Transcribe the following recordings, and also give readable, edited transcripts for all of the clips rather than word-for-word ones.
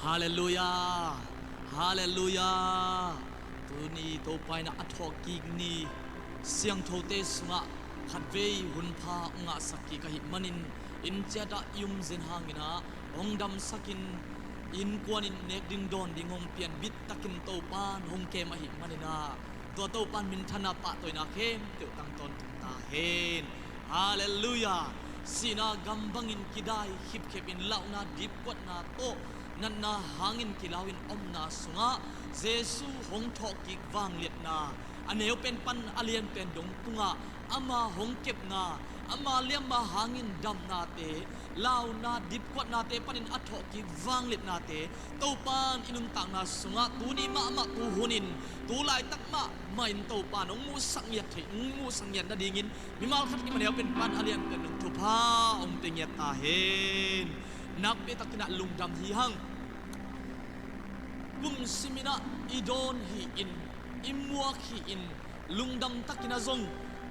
ฮาเลลูยาฮาเลลูยาตัวนี้ตัวไปนะอัฐกิกนี้เสียงโทเตสงะขัดเวย์หุ่นพางะสักกิกะหิมันินอินเจดะยุมเซนหางินะองดำสักินอินกวนอินเนกดิงดอนดิงงเปียนบิดตะกินโตปานหงเกมะหิมันินาตัวโตปานมินธนาปะตัวนาเข้มเตียวตังตอนตาเฮนฮาเลลูยาสีนากัมบังอินกิได้ฮิบเขบินเล่านาดิบกวดนาโตนันนาหางอินกิลาวินอมนาสุงะเจสูหงทอกิกวางเลียดนาอันเนวเป็นปันอเลียนเป็นดงตุงะอามาหงเก็บนาอามาเลียมมาหางอินดำนาเตลาวนาดิบกวดนาเตปันินอัฐกิกวางเลียดนาเตโตปานอินุงตังนาสุงะตูนีมามาตูหุนินตูลายตักมาไม่อินโตปานองมูสังเยติมูสังเยตนาดีงินมิมาคัดกิมันเนวเป็นปันอเลียนเป็นดงทุพาองเตงเยตาเฮนนักเปตักนะลุงดำฮีหังกุมสิมินะอีโดนฮีอินอิมัวฮีอินลุงดำตักนะซง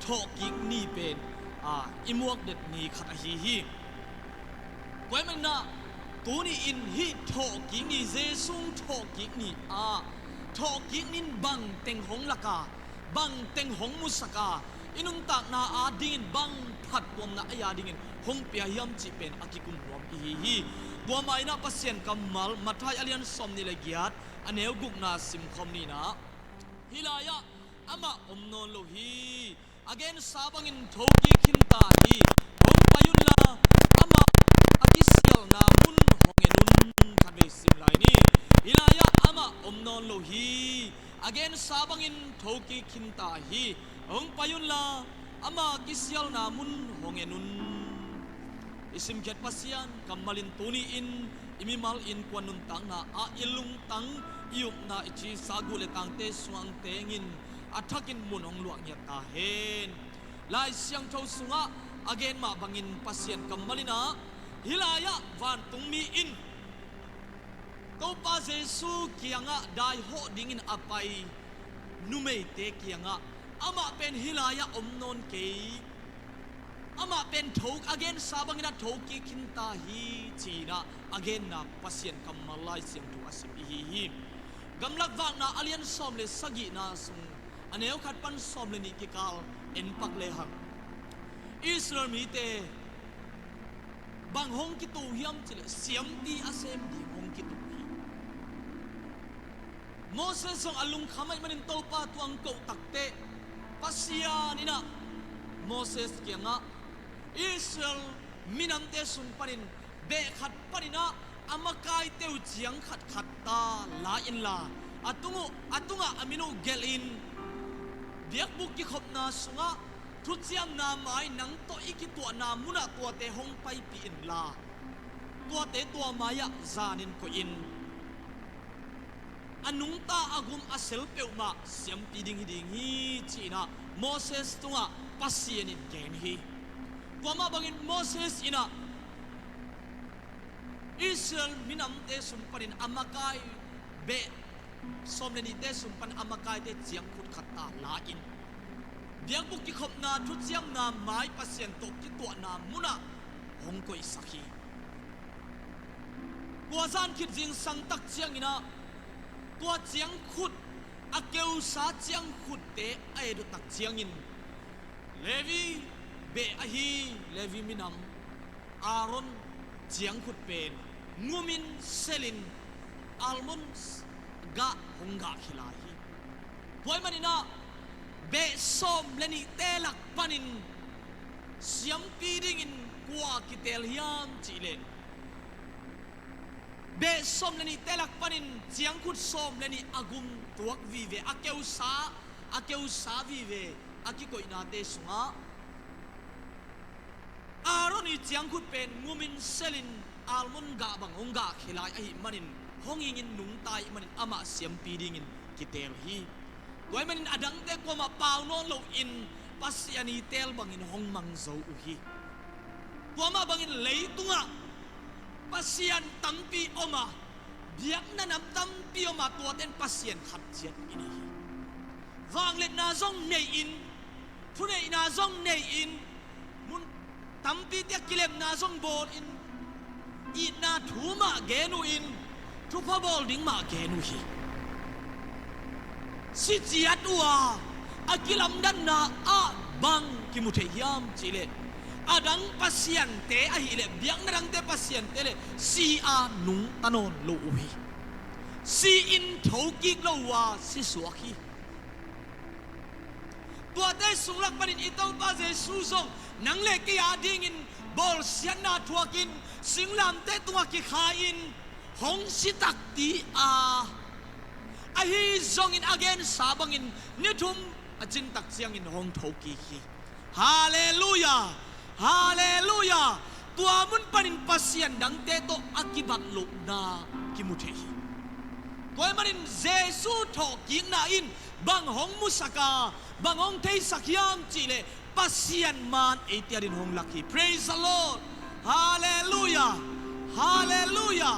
ทอกิกนีเป็นอิมัวเด็ดนีขัดฮีไว้มันนะตัวนี้อินฮีทอกิกนีเจซุงทอกิกนีทอกิกนินบังเต็งหงละกาบังเต็งหงมุสกาอินุงตักนาดินบังพัดวมนะอายาดิงินหงเปียยมจีเป็นอากิกุมรวมฮีบัวไม้นะปัสเซียนกัมมัลมาทายอเลียนสมนิเลกิยัดอันเอวกุกนาซิมคอมนีนะฮิลายะอามาอมโนโลฮีอเกนซาบังอินโทกิคินตาฮีหงปายุนลาอามาอากิเซียลนามุนหงเอนุนขัดเวซิมไลนี่ฮิลายะอามาอมโนโลฮีอเกนซาบังอินโทกิคินตาฮีหงปายุนลาอามาอากิเซียลนามุนหงเอนุนisim ket pasian kamalin tuni in imimal in kwanun tang na ilung tang iuk na ichi sagule tang te suang tengin athakin munong luang ya ta hen lai siang thau sunga again ma bangin pasian kamalina hilaya van tungmi in to pa jesu kianga dai ho dingin apai numei te kianga ama pen hilaya omnon ke ama pen thok again sabangina thoki kinta hi china again na pasien kamalai siam tu asim hi gamlak wak na alien som le sagi na sung aneu khat pan som le ni kikal en pak le hang israel mi te bang hong ki tu hiam chile siam ti asem di hong ki tu hi moses song alung khamai manin to pa tuang ko takte pasia nina moses kianga Israel minam te sun panin be khat panina amakai teu chiang khat khat ta la in la atunga aminu gelin biak buk ki khopna sunga thuchiam na mai nang to iki to na muna to te hong pai pi in la to te to maya zanin ko in anung ta agum asel peuma siam pi ding hi china Moses tunga pasien in gen hi Wama bangin Moses ina Israel minam te sumpanin amakai be somneni te sumpan amakai te chiang khut khatta la in biang buk ki khop na thu chiam na mai pasien tok ki to na muna hong koi sakhi kwazan kit jing sang tak chiang ina tua chiang khut akeu sa chiang khut te ai do tak chiang in Levi be ahi Levi minam Aaron chiang khut pen ngumin selin almon ga honga khilahi boy manina be som leni telak panin siam piding in kwa kitel hiam chile be som leni telak panin chiang khut som leni agum tuak vive akeu sa vive akikoi na te sunga Aaron i chiang khut pen ngumin selin almon ga bang onga khilai ai manin honging in nung tai manin ama siam piding in kitel hi toy manin adang te ko ma paw non lo in pasiani tel bangin hong mang zo u hi tuama bangin leitunga pasian tampi oma biak na nam tampi oma tuaten pasien khat chiat ini hi wang let na zong nei in thunei na zong nei in mun tampi te kilem na zong bol in i na thuma genu in ทุพบอลดิ้งมาเกนุฮีสิจิอัตัวอากิลัมดันนาอาบังกิมุเทียมจิเลอาดังปัสยันเตอหิเลเบียงนรังเตปัสยันเตเลซีอานุงตานนโลฮีซีอินทอกิกโลวาสิสวาคีตัวเตสุรักปนินอิตาปาเจสุซงนังเลกิอาดิงินบอลเสียนาทัวกินสิงลามเตตัวกิขาอินหงสิตักตีอาอาฮีซงอินอเกนสาบังอินนิทุมอจินตักเสียงอินหงทอกิฮีฮาเลลูยาฮาเลลูยาตัวมุนปนินปัสยันดังเตโตอากิบัตลุนากิมุเทฮีตัวมันอินเจสุทอกิงนาอินบังหงมุสกาบังหงเทสักยามจีเลปัสยันมันเอติอารินหงลักฮี praise the Lord ฮาเลลูยาฮาเลลูยา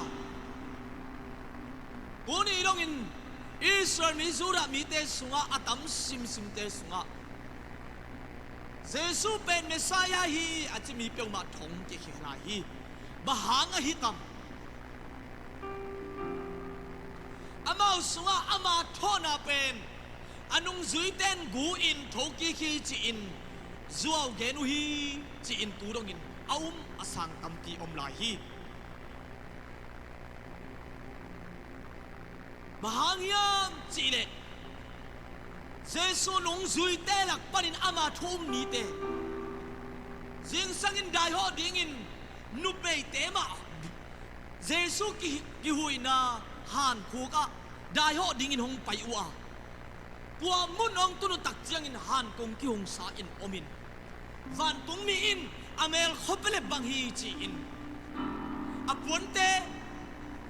กูนี่ลงอินอิสราเอลมิจูระมีเตสุงะอัตัมซิมเตสุงะเจสุเป็นเมสซายาฮีอาจจะมีเปียงมาทงเกี่ยวกับฮีบะหางฮิตัมอามาสุงะอามาทอนาเป็นอนุงซุยเต้นกูอินทอกิคีจีอินจัวเกนุฮีจีอินตูดงอินอาอสังตัมกีอมลาฮีมหางยามจีเลเจสุนงซุยเตลักปนินอามาทุ่มนี้เตจิงสังอินได้หอดิ้งอินนุเปย์เตมาเจสุกิหุยนาฮันคูกะได้หอดิ้งอินหงไปอัวปัวมุนองตุนุตักเจียงอินฮันกงกิหงสาอินอมินวันตุงมีอินอเมลขบเลบังฮีจีอินอปวนเต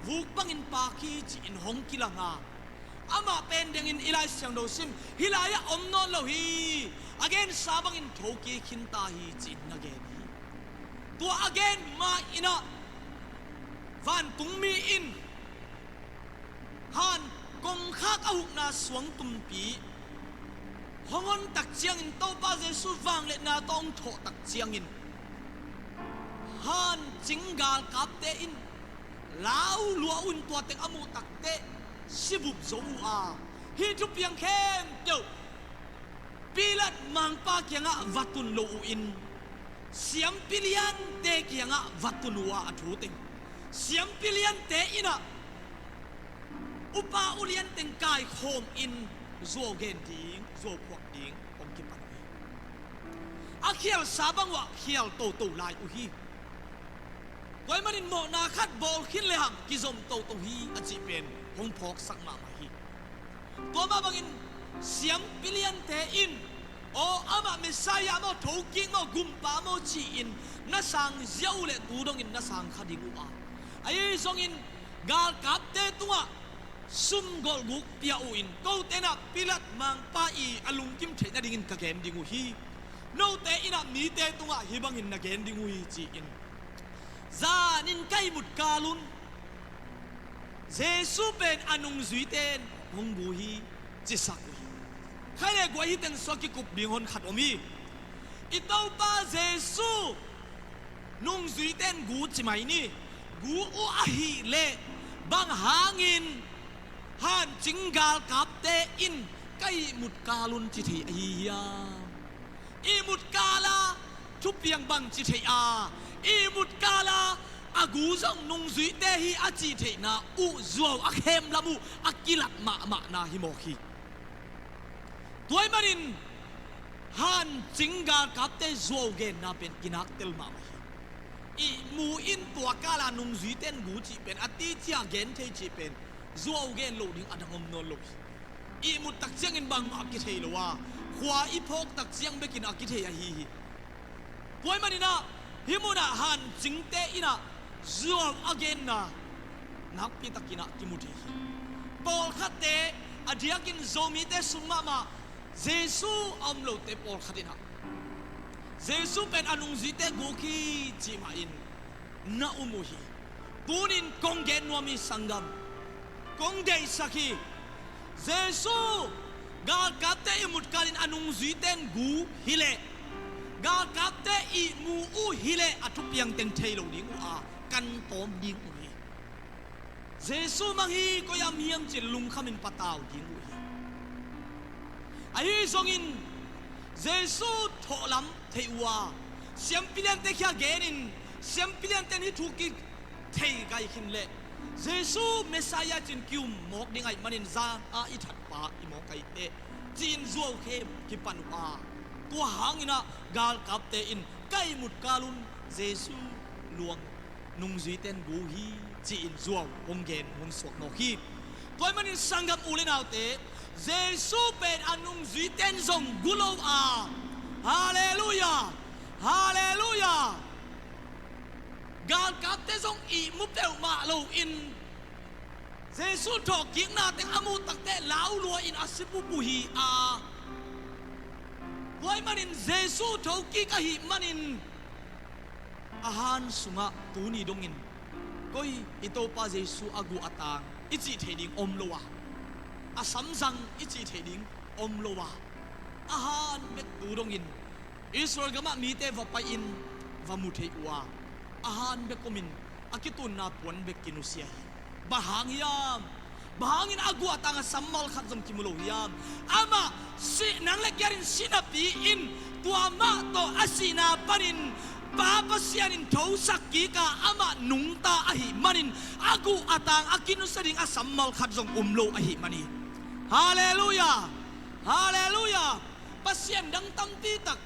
วูกบังอินปาคีจีอินหงกิลังาอามาเป็นเดงอินอิไลเซียงโดซิมฮิลายะอมนอนโลฮีอเกนซาบังอินโทกีขินตาฮีจีนเกนีตัวอเกนมาอินะวันตุงมีอินฮันกงข้าอาหุกนาสวงตุมปีหงอนตักเจียงอินโตปาเจสุฟังเลนาต้องโถตักเจียงอินฮันจิงกาลกับเตอินลาวลัวอุนตัวเต็งอมูตักเตสิบุบโซอาฮิทุเปียงเข้มเดียวปีลัดมังปาเกียงะวัตุนโลอินเสียมปิเลียนเตเกียงะวัตุนวาอัทุเต็งเสียมปิเลียนเตอินะอุปาอุเลียนเต็งกายโคมอินโซเกนดิงโซพวกดิงองกิปันฮีอาเขียลซาบังวะเขียลโตโตลายอุฮีไว้มันอินโมนาคัดบอลขึ้นเลยหังกิจมโตโตฮีอาจิเป็นหงพอกสักมามาฮีตัวมาบังอินเสียมปิเลียนเตอินโออามาเมสายาโมโถกิงโมกุมปาโมจีอินนาสังเจ้าเลตูดงอินนาสังขัดิกูอาไอ้ทรงอินกาลกับเตตัวซุมกอลกุกเปียอุอินโตเตนะปิลัดมังปาอีอลุงกิมเทนดิ่งกะเกมดิ่งหูฮีโนเตอินะมีเตตัวฮิบังอินนักเกมดิ่งหูฮีจีอินซานินไกมุดกาลุนเจสุเป็นอนุงซุยเตนหงบูฮีจิสักหูฮีใครเรียกว่าฮิตังสกิกุบบิงฮอนขัดอมีอิตาปาเจสุนุงซุยเตนกูจิไม่นี่กูอุอาฮีเลบังหางินฮันจิงกาลกับเตอินไกมุดกาลุนจิเทียอีมุดกาลาทุบเปียงบังจิเทียอีมุดกาลาอากูซงนุงซุยเตฮีอาจิเทนาอุจวอาเข้มละมูอากิลัดมานาฮิโมคีตัวมันอินฮันจิงกาลกับเตจวเกนนาเป็นกินักเตลมาอีมูอินตัวกาลานุงซุยเตนกูจิเป็นอติจิอาเกนเทจิเป็นจัวเกนโลดิ้งอดังอมนอนโลอีมุดตักเจียงอินบางมากิเทโลวาขวาอีพกตักเจียงเบกินอากิเทยาฮีตัวมันอินะฮิมุนาฮันจิงเตอินะจัวอาเกนนะนักพิตักินะกิมุเทฮีปอลขัดเตอดียกินโซมิเตสุมามาเจสุอัมโลเตปอลขัดอินะเจสุเป็นอนุงซิเตกูคีจิมาอินนาอุมุฮีตูนินกงเกนวามิสังกัมกงเดสักีเจสุกากับเตอิมุดกาลินอนุงซุยเตนกูฮิเลกากับเตอิมูอูฮิเลอทุกยังเต็งเทโลดิงอูอากันตอมดิงอูฮีเจ Jesu manghi ko yam hiam chin lung khamin pataw ding u hi ai zongin Jesu tholam theiwa siam pilian te kya genin siam pilian te ni thuki thei gai khin le Jesu Messiah chin kyum mok ding ai manin za a I that pa I mok kai te chin zuaw khem ki panwa tua hangina gal kap te in kai mut kalun Jesu luang nung zui ten bu hi chin zuaw hong gen hong suak no hi toy manin sangam ulen autte Jesu pen anung zui ten zong gulo a hallelujah hallelujah gal kap te zong I mu peu ma lo in Jesu thok king na te amu tak te lau lua in asipu buhi a wai manin Jesu thoki ka hi manin ahan sunga tuni dongin koi ito pa Jesu agu atang ichi theding om lowa asam sang ichi theding om lowa ahan mek tu dongin Israel gama mi te va pa in va mu thei wa ahan be komin akitun na puan be kinusia bahangin agu atang sammal khat jom kimulo hiam ama si nang le kyarin sinapi in tuama to asina panin Papa sianin thausak ki ka ama nungta ahi manin agu atang akinusaring asammal khatzong umlo ahi mani hallelujah hallelujah pasien dang tampi tak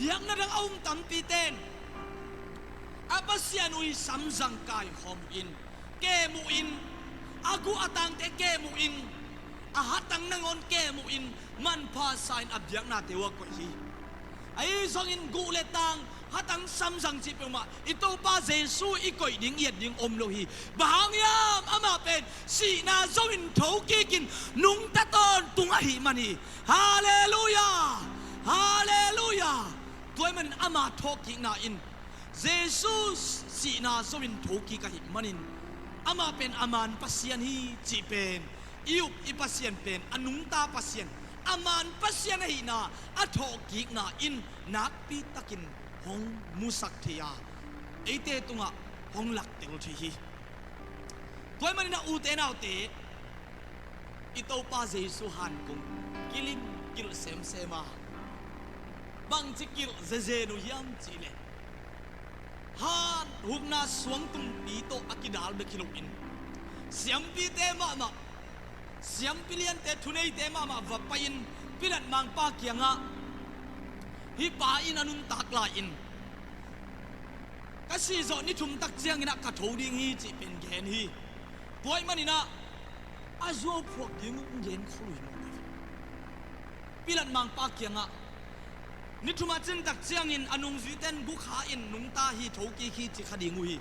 diang na dang aum tampi ten apasian ui samjang kai hom in kemu in agu atang te kemu in ahatang nangon kemu in man pa sign abyak na tewa ko hi ai songin guletang hatang samsang chipuma ito pa Jesu ikoy ding yet ding omlohi bahangyam ama pen si na zoin thokikin nung taton tungahi mani hallelujah hallelujah toyman ama thoki na in Jesus si na zoin thoki kahi manin ama pen aman pasien hi chipen iup ipasien pen anung ta pasien aman pasien hi na athoki na in nakpi takin hong musak thia ete tunga hong lak tel thi toy manina ute na ute ito pa Jesu han kung kilim kil sem sema bang chikil zeze no yam chile han hugna swang tum pi to akidal be kilo in siam pi te ma siam pilian te thunei te ma va pain pilan mang pa kianga hi pa in anun takla in kasi zo ni thum tak chiang ina ka thoding hi chi pen gen hi toy manina azo phok ding gen khui mo pilan mang pa kianga ni thuma chen tak chiang in anung zui ten bu kha in nung ta hi thoki khi chi khading hi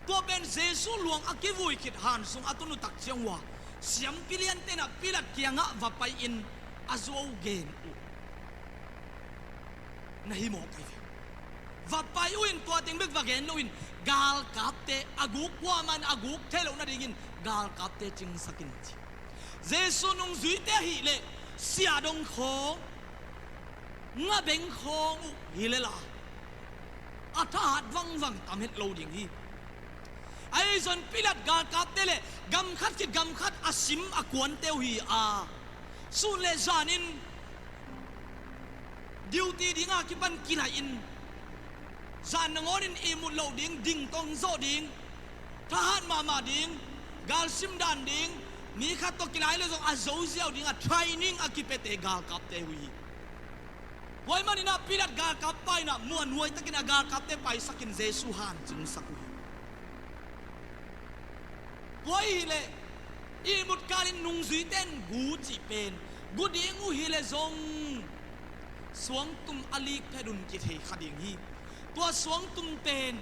to ben Jesu luang akivui kit han sung atunu tak chiang wa siam pilian te na pilat kianga va pai in azo gen nahi mo kai va pai uin to ting bek va gen loin gal kapte aguk wa man aguk thelo na dingin gal kapte ching sakin chi Jesu nung zui te hi le sia dong khong nga beng khong hi le la athat wang tam het lo ding hi ai zon pilat gal kapte le gam khat asim akwan teu hi a sun le zanin duty dinga kipan kila in san ngorin imul lo ding tong zo ding thahan mama ding gal sim dan ding ni khat to kilai le zo azo ziao ding a training akipete gal kap te hui wai manina pilat gal kap pai na muan huai takina gal kap te pai sakin Jesu han chung sakui wai le imut kalin nung zui ten gu chi pen gu ding u hi le zong swang tum alik thadun ki thei khading hi tua swang tum pen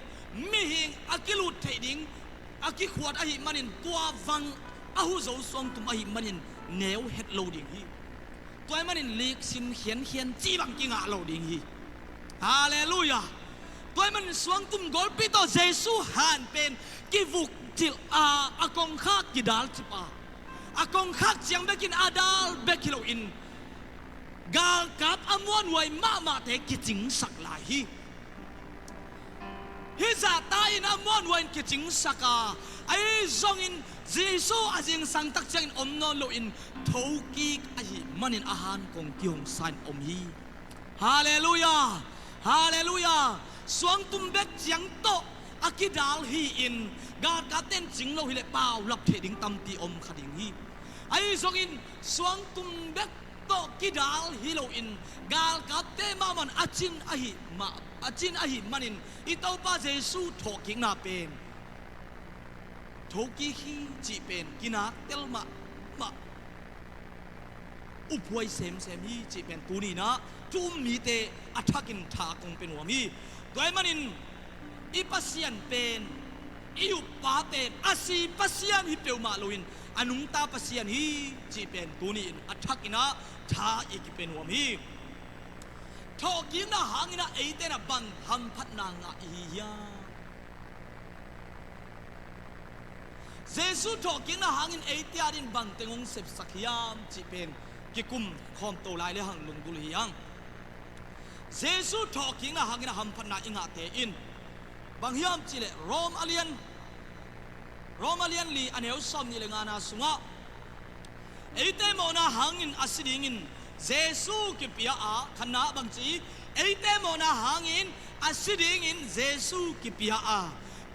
mi hing akilut thei ding aki khwat a hi manin tua wang ahu zo swang tum a hi manin neu het loading hi toy manin lik sin hian chi bang ki nga loading hi hallelujah toy man swang tum gol pi to Jesu han pen ki vuk til a akong khak ki dal chipa akong khak chiang bekin adal bekilo in gal kap amon wai mama te kiching sak lai hi za ta in amon wai kiching saka ไอ้ซองอินเยซูอาจิงสังตักจังอมนอนโลอินทูกีไอ้มันอินอาหารของกิองสันอมฮีฮาเลลูยาฮาเลลูยาสวงตุมเบกจังโตอากิดาลฮีอินกาดาเต้นจิงโลฮิเลเปล่าลับเทดิงตัมตีอมขดิงฮีไอ้ซองอินสวงตุมเบกโตกิดาลฮิโลอินกาลกาเตมามันอาจินอาฮิมาอาจินอาฮิมันอินอิตาปาเยซูทอกิงนาเป็นทอกิฮีจีเป็นกินาเตลมาอุปวยเซมฮีจีเป็นตูนีนะจุมมีเตอัฐกินทาคงเป็นหัวมีโดยมันอินอีปัสยันเป็นอีอุปาเป็นอาศีปัสยันฮิเปียวมาโลอินอนุงตาปัสยันฮีจีเป็นตูนีอินอัฐกินะทาอีกเป็นหัวมีทอกินะหางินะเอเตนะบังหัมพัดนางอียาเยซูทอกินะหางินเอเตียดินบังเตงงเสพสักยามจีเป็นกิกุมคอมโตลายเลหังลุงดุลียังเยซูทอกินะหางินะหัมพัดนาอิงาเตอินบางยามจีเลโรมอาเลียนลีอันเอลซอมนี่เลงานาสุงะเอเตโมนาหางินอาศิดิงินเยซูกิปิยาขณะบางทีเอเตโมนาหางินอาศิดิงินเยซูกิปิยา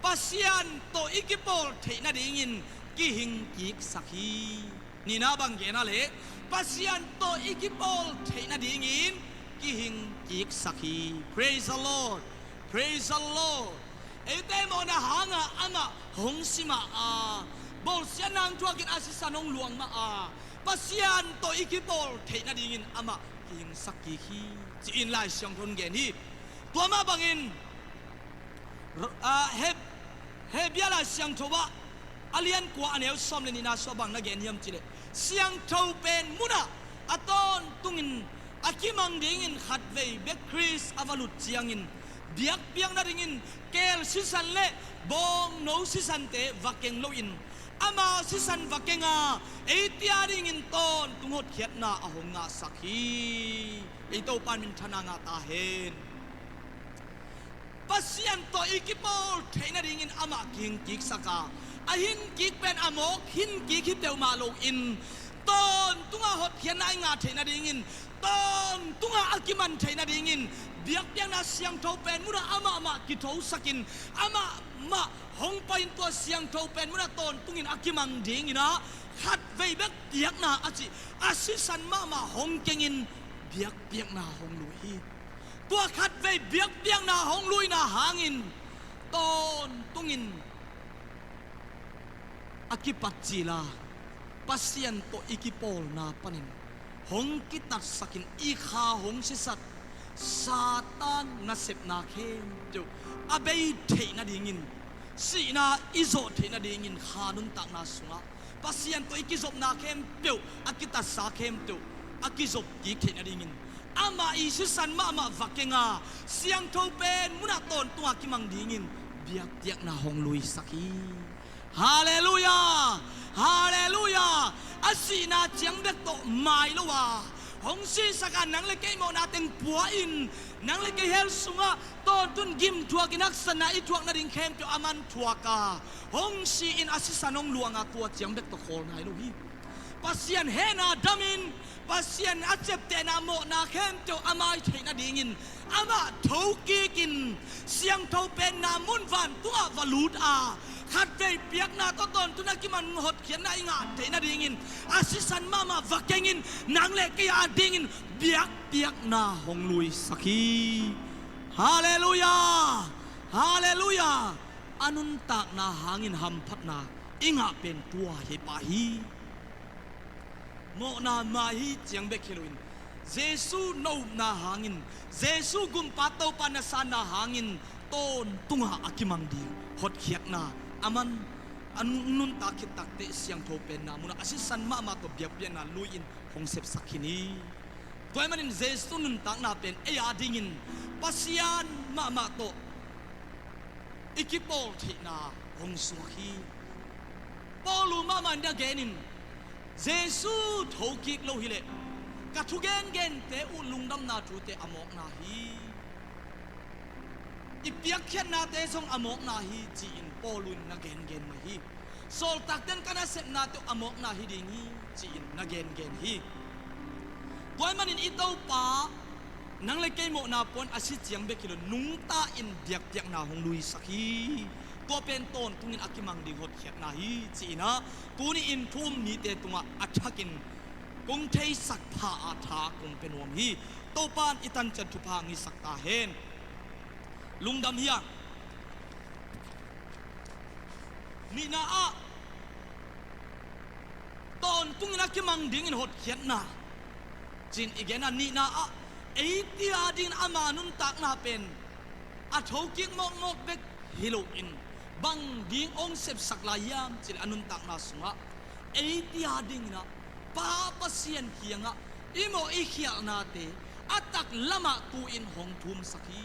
ปัสยันโตอิกิปอลเทนาดิงินกิหิงกิกสักฮีนี่นะบางเกน่าเล่ปัสยันโตอิกิปอลเทนาดิงินกิหิงกิกสักฮี praise the Lord praise the Lord เอเตโมนาหางะอามาหงสิมาบอลเสียนางทัวกินอาศิสานงหลวงมาปัสยันโตอิกิปอลเทนาดิงินอามากิหิงสักฮีจีอินไลเสียงทนเกนี่ตัวมาบางอินเฮเบียลาเสียงทว่าอาเลียนกว่าอันเอลซอมเลนินาสวบังนักเกนยมจิเลเสียงทวเป็นมุนาอัตอนตุงินอากิมังดิงินขัดเวเบคริสอวลุดเจียงินเบียกเบียงนาดิงินเกลซิสันเล่บองโนซิสันเตวักเกงโลอินอามาซิสันวักเกงเอติอาดิงินตอนตุงหดเขียดนาอหงาสักฮีเอโตปานมินธนางาตาเฮนปัสยันโตอิกิปอลเทนาดิงินอามากิงกิกสกาอาหินกิกเป็นอามกหินกิกฮิเตวมาโลอินตอนตุงาหดเขียนนายงาเทนาดิงินตอนตุงาอากิมันเทนาดิงินเบียกเบียงนาเสียงโทเป็นมุนาอามากิโทสกินอามาหงไปตัวเสียงโทเป็นมุนาตอนตุงินอากิมังดิงินะขัดเวเบกเบียกนาอาศิสันมาหงเกงินเบียกนาหงลุยตัวขัดเวเบียงนาหงลุยนาหางินตอนตุงินอากิปัจจิลาปัสยันโตอิกิปอลนาปนินหงกิตัดสกินอีขาหงสิสัตซาตานนาเสพนาเข้มจูอาเบยเทนาดิงินสีนาอิโซเทนาดิงินขานุนตักนาสุงะปัสยันโตอิกิซบนาเข้มเปียวอากิตัดสาเข้มจูอากิซบกิเทนาดิงินอามาอิสุสันมาวักเกงเสียงโทเป็นมุนาตอนตัวกิมังดิงินเบียกเตียกนาหงลุยสักีฮาเลลูยาฮาเลลูยาอาศีนาเจียงเบกโตไม่ละวะหงสีสักันนังเลกโมนาเต็งปัวอินนังเลกเฮลสุงะตอนตุนกิมทัวกินักสนาอิทัวนาดิงเข้มเปียวอามันทัวกาหงสีอินอาศิสานงหลวงตัวเจียงเบกโตโคลนายลูฮีปัสยันเฮนาดามินปัสยันอาเจ็บเตนาโมนาเข้มเปียวอามาเทนาดิงินอามาทูกีกินเสียงทูเป็นนามุนวันตัววลูดขัดเวเปียกนาตอนตุนักิมันหดเขียนนายงาเทนาดิงินอาศิสันมาวักเกงินนางเล็กยาดิงินเปียกนาหงลุยสักีฮาเลลูยาฮาเลลูยาอนุนตักนาหางินหัมพัดนาอิงาเป็นตัวเฮปาฮีโมนามาฮีเจียงเบกเฮโลอินเยซูโนนาหางินเยซูกุมปาโตปานาสานาหางินต้นตุงหาอากิมังดีหดเขียดนาอามันอันนุนตาคิดตักเตเสียงโทเป็นนามุนาอาศิสันมาตัวเบียบเบียนนาลุยินหงเสพสักขินีตัวมันเยซูนุนตักนาเป็นเอียดิงินปัสยันมาตัวอิกิปอลที่นาหงสวกีปอลูมามันดาเกนินเยซูโทกิกโลฮิเลกัทุเกนเตอุลุงดำนาทูเตอมอกนาฮีอีเปียกเขียนนาเตทรงอมอกนาฮีจีนปอลุนนาเกนมาฮี sol takden kana set na to amok na hidingi chin na gen hi toy manin itaw pa nang le kay mo na pon asit yang be kilo nung ta in diak na hong lui sakhi to pen ton tungin akimang ding hot khiat na hi china tuni in thum ni te tunga athakin kung thei sak pha a tha kung penom hi to pan itan chan thu pha ngi sakta hen lungdam hiya ni na a ton tungin akimang ding in hot khiat na chin igena ni na a eitia din amanun tak na pen a thoking mok mok bek hilo in bang ding ong sep saklayam chil anun tak na sunga eitia ding na pa pasien hianga imo ikhial na te atak lama tu in hong thum sakhi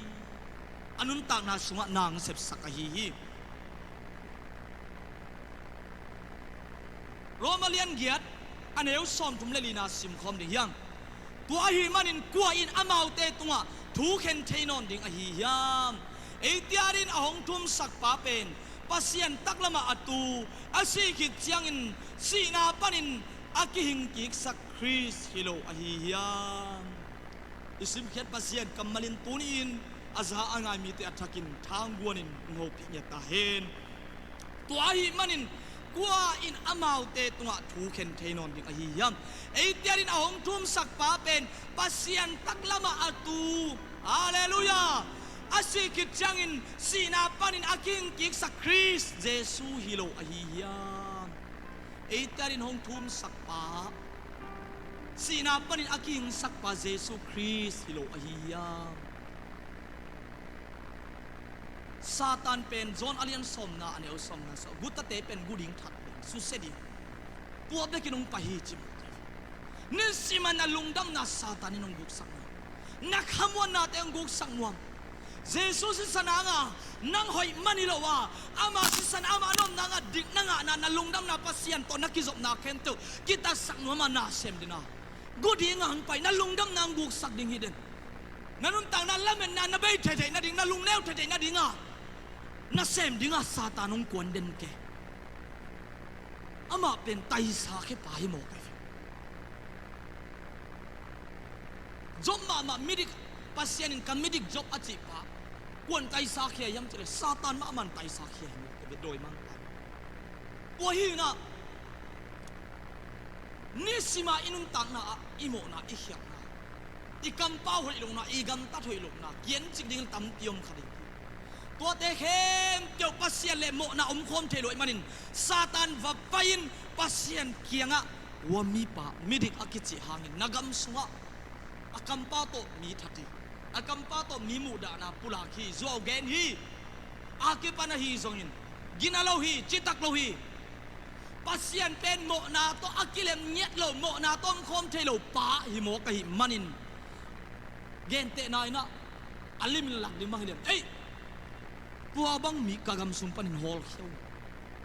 anun tak na sunga nang sep sakahi hi romalian giat aneu som thum lelina sim khom de yang tua hi manin kwa in amau te tunga thu khen theinon ding a hi yam eitiarin ahong thum sak pa pen pasien taklama atu asi ki chiang in sina panin akihing ki sak Chris hilo a hi yam isim khet pasien kamalin tunin azha anga mi te athakin thangguanin ngopi nya ta hen tua hi manin kwa in amau te tunga thu khen theinon ding a hi yam eitiarin ahong thum sak pa pen pasien taklama atu hallelujah asikit jangin sina panin aking kik sa Chris Jesu hilo a hi yam eitiarin hong thum sak pa sina panin aking sak pa Jesu Chris hilo a hi yam Satan pen John alian som na aneu som na so gutate pen guding that su sedi puap de kinong pahi chim nin siman na lungdam na Satan inong guksak na khamwan na te ang guksak nuam Jesus si sananga nang hoy manilawa ama si san ama anom nanga dik nanga na lungdam na pasien to nakizop na kento kita sak nuam na sem dina guding ang pai na lungdam na ang guksak ding hiden nanuntang na lamen na nabay thete na ding na lungnew thete na dinga na sem dinga Satanong kwan den ke ama pen tai sa ke pahi mo ka job ma midik pasien in kamidik job achi pa kwan tai sa ke yam chile Satan ma man tai sa ke mo ke doi mang pa po hi na ni sima inun tang na imo na ihyak na ikam pa hoi long na igam ta hoi long na kien chik ding tam tiom khadi to te khem tyo pasien le mo na khom the loi manin Satan va pain pasien kianga wami pa midik akichi hangin nagam sunga akam pa to mi thati akam pa to mi mu da na pula khi zo gen hi akipa na hi zongin ginalo hi chitak lo hi pasien pen mo na to akilem nyet lo mo na tom khom the lo pa hi mo ka hi manin gente na ina alim lak di mahilem ei tua bang mi kagam sumpan in hol khiu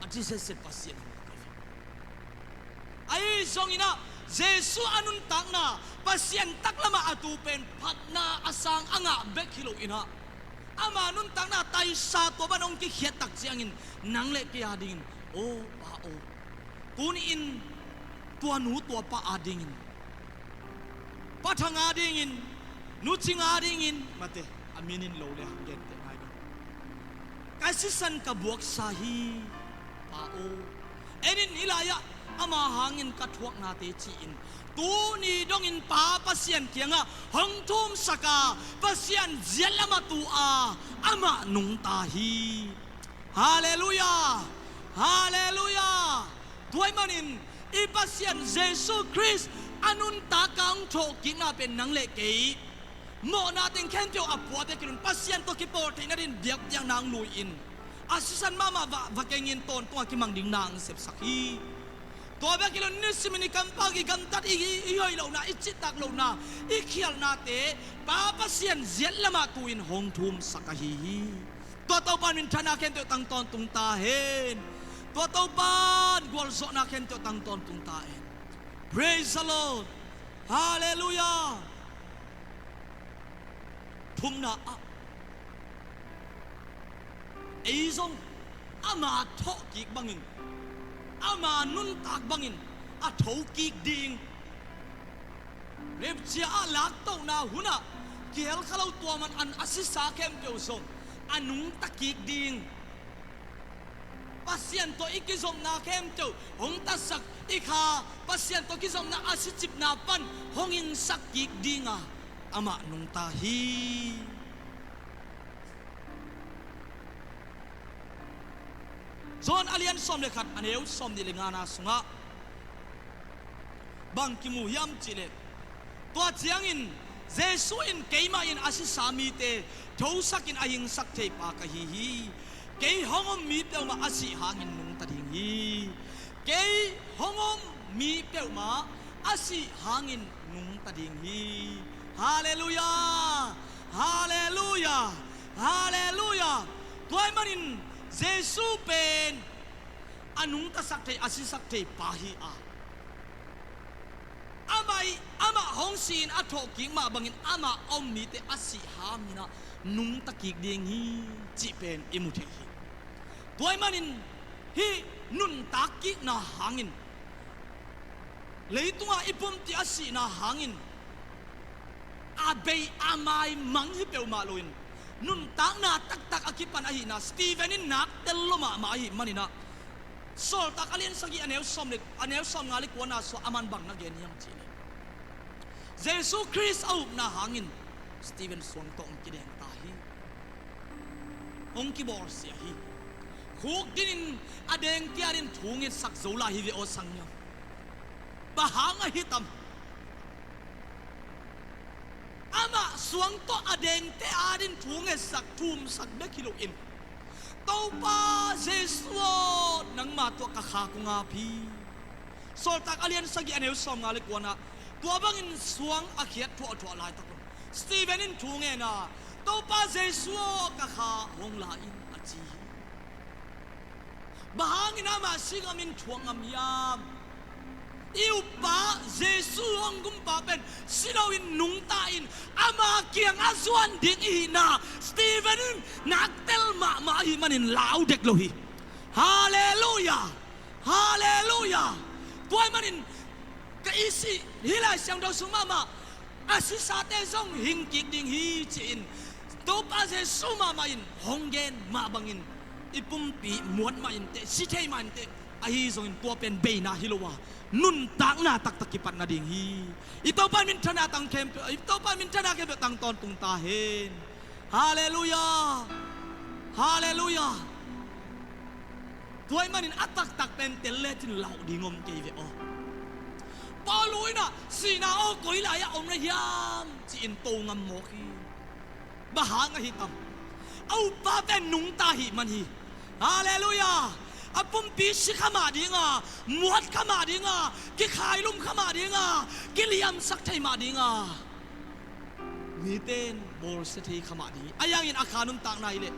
ati se pasien ai song ina Jesu anun tak na pasien taklama atu pen phatna asang anga bekhilo ina ama nun tak na tai sa to banong ki khiat tak chiangin nangle ki ading o pa o tuni in tua nu tua pa adingin pathanga dingin nuchinga dingin mate aminin lo le hangen te nai kasisan ka buak sahi pa o enin ilaya ama hangin kathuak na te chi in tu ni dong in pa pasien kianga hong thum saka pasien zelama tu a ama nung ta hi hallelujah hallelujah tuai manin i pasien Jesus Christ anun ta kang tho kina pen nang le ke mo na ting khen tyo apwa te kilun pasien to ki por te na din biak yang nang lui in asisan mama va kengin ton to ki mang ding nang sep sakhi to ba kilun nisimini kampagi gamtat i hoi lo na ichitak lo na i khial na te pa pasien zel lama tu in hong thum sakahi to to pan min thana khen tyo tang ton tung ta hen to to pan gol so na khen tyo tang ton tung ta hen praise the Lord hallelujah thum na eizong ama tho ki bangin ama nun tak bangin a thokik ding rep chia a lak to na huna kel khalau to man an asisa kem pe usong anung takik ding pasien to ikizom na kem to hong tasak ikha pasien to kizom na asichip na pan hongin sakik dinga ama nung tahi zon alian som le khat aneu som ni lengana sunga bang kimu yam chile to chiang in jesu in keima in asisami te thosakin aying sak thei pa ka hi ke hongom mi pe ma asi hangin nung ta ding hi ke hongom mi pe ma asi hangin nung ta ding hi hallelujah hallelujah hallelujah toy manin jesu pen anung ta sak thei asi sak thei pa hi a amai ama hong sin athoki ma bangin ama om mi te asi hamina nung takik ding hi chi pen imuthi hi toy manin hi nun takik na hangin leitunga ipum ti asi na hangin abei amai mang hi pe ma loin nun tak na tak tak akipan ahi na Stephen in nak teloma ma hi manina sol tak alien sagi aneu som ngali ko na so aman bang na gen yang chi Jesus Christ au na hangin Stephen song to ong kideng tahi ong ki bor sia hi khuk din adeng tiarin thungin sak zola hi ve o sangnya bahanga hitam ama suang to adeng te adin thungin sak thum sak be kilo in tau pa Jesus nang ma to ka kha ko nga phi sol tak alien sagi aneu som ngali ko na tua bangin suang akhiat thua lai takon Stephen in thunge na to pa jesu ka kha hong la in achi bahangin ama singamin thuangam yam iu pa jesu hong gum pa pen sinawin nung ta in ama kiang azuan ding ina Stephen naktel ma hi manin lau dek lohi hallelujah hallelujah tuai manin kaisi hilai siang do sumama asisate zong hingkik ding hi chin to pa je sumama in honggen ma bangin ipumpi muat ma in te sithei man te ahi zong in to pen be na hilowa nun tak na tak takipat na ding hi ito pa min thana tang kem ito pa min thana ke tang ton tung ta hen hallelujah hallelujah tuai manin atak tak pen teletin lau dingom ke ve o Paului na sina o koi la ya om na yam chi in to ngam mo khi bahanga hitam au pa pen nung ta hi man hi hallelujah apum pi si khama dinga muat khama dinga ki khai lum khama dinga ki liam sak thai ma dinga mi ten bor se thei khama di ayang in akhanum tak nai le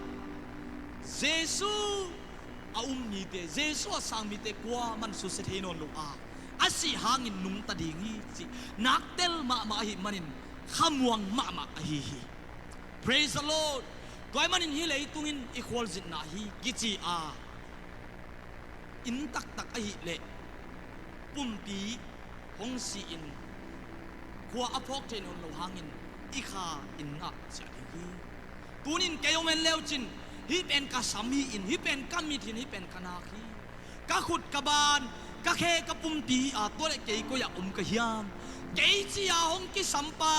jesu aum mi te jesu sang mi te kwa man su se thei non lu a asi hangin nung ta dingi chi naktel ma hi manin khamuang ma hi praise the Lord toy manin hi lei tungin equal zit na hi gichi a in tak tak a hi le pumpi hong si in kwa apok ten on lo hangin ikha in na cha hi tunin kayomen leuchin hi pen ka sami in hi pen kam mi thin hi pen kana khi ka khut ka ban ka khe ka pumti a to le ke ko ya ka hiam ke chi a hong ki sampa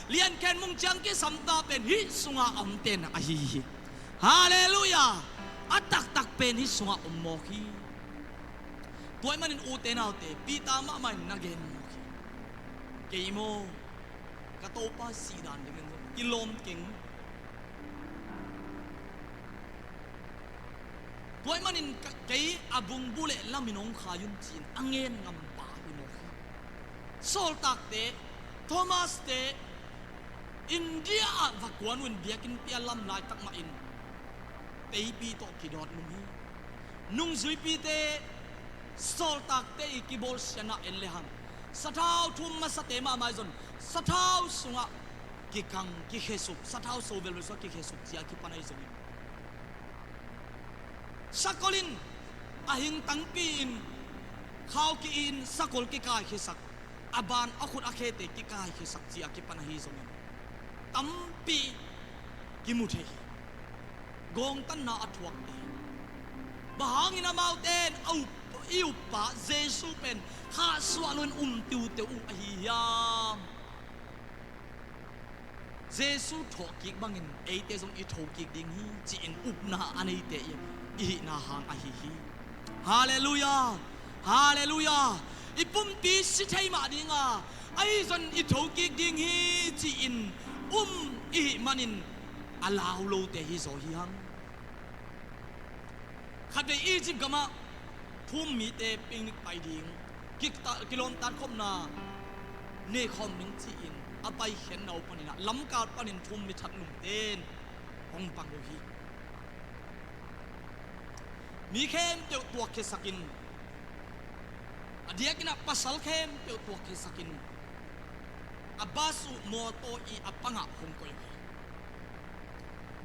lian ken mung chang ki samta pen hi sunga om ten a hi hallelujah atak tak pen hi sunga mo hi toy manin u te naw te pita ma man na gen mo hi ke mo ka to pa si dan dengan ilom king toy manin kay abung bule laminong khayun chin angen ngam pa hino sol tak te Thomas te India vakwan win biakin pialam lai tak ma in tei pi to kidot nung hi nung zui pi te sol tak te ikibol siana enleham sathau thum ma sate ma mai zon sathau sunga ki kang ki khesuk sathau sovel so ki khesuk chia ki panai zon sakolin ahing tangpi in ข้าวกินสักคนกิกายคิสักอาบานอาคุณอาเคเตกิกายคิสักจีอากิปนาฮีสมินตั้มปีกิมุเทกงตันนาอัทวกเตบหางอินามาเตนเอาอิวปะเจสุเป็นข้าสวาลุนติวเตอุอหิยามเจสุทอกิกบังอินเอเตจงอิทอกิกดิ่งฮีจีอินอุปนาอันเอเตยอินาหางอหิฮีฮาเลลูยาฮาเลลูยาอีปุ่มปีสิใช่มาดิงาไอ้จนอิทอกิกดิ่งฮีจีอินอิมันินอาลาวโลเตฮิโซฮิฮังขัดไปอีจิปต์ก็มาทุ่มมีเตปิงไปดิ่งกิโลตัดคมนาเนคอมหนึ่งจีอินอาไปเห็นเอาปนินะล้ำการปนินทุ่มมีชัดหนุ่มเต้นห้องปังโลหิมีเข้มเตียวตัวเคสกินเดียกินะปัสสาวะเข้มเตียวตัวเคสกินอาบาสุโมโตอีอาปังะหงก็ยัง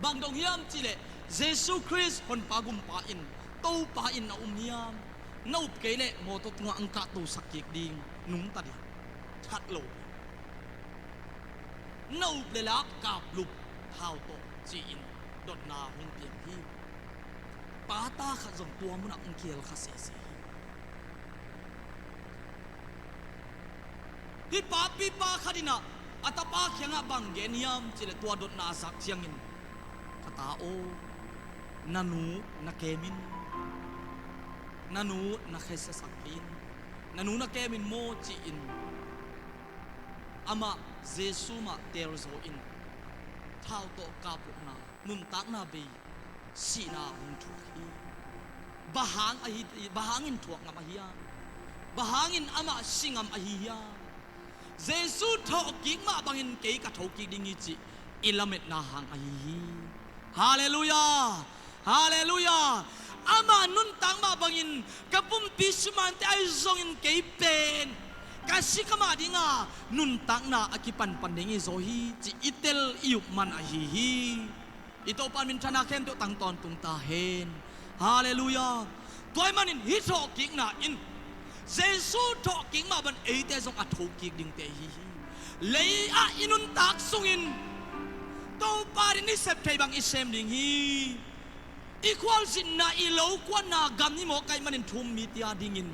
บางดงยามจีเลเยซูคริสต์คนปากุมปาอินโตปาอินนะยามน่าอุปเกเลโมโตตัวอังกะตูสักยิกดิ่งนุ่มตัดดิชัดโลน่าอุปเลลักกาบลุบเท้าโตจีอินดดนาหงเตียงที่ปาตาขัดจงตัวมันอังเกียลขัดเสียพี่ป้าขัดินะอัตป้าเขียงบังเกนียมจีเลตัวดดนาสักเชียงอินคาตาโอนานูนักเกมินนานูนักเฮสสักอินนานูนักเกมินโมจีอินอามาเจสุมาเตลโซอินเท้าโตกาปุกนานุนตักนาบีสีนาหุนทุกีบะหางอินถวกงามอหิยาบะหางอินอามาสิงามอหิยาเจสุทอกิกมาบังอินเกยกะทอกิกดิ่งจีอิลาเมตนาหางอหิฮาเลลูยาฮาเลลูยาอามานุนตังมาบังอินกับปุ่มปิสมันเตไอซงอินเกยเป็นกาสิกมาดิงานุนตังนาอากิปันปันดิงอิโซฮีจีอิเตลอิยุมันอหิฮีอิโตปันมินชนะเข็นตัวตังตอนตุงตาเฮนฮาเลลูยาตัวมันอินฮิโตกิกนาอินเจสุทอกิกมาบันเอเตซงอัทโกิกดิ่งเตฮีเลยอาอินุนตักซุงอินโตปารินิเซปไทบังอิเซมดิ่งฮีอีควอลสินนาอีโลกวนนากัมนิโมไกมันอินทุมมิตยาดิ่งอิน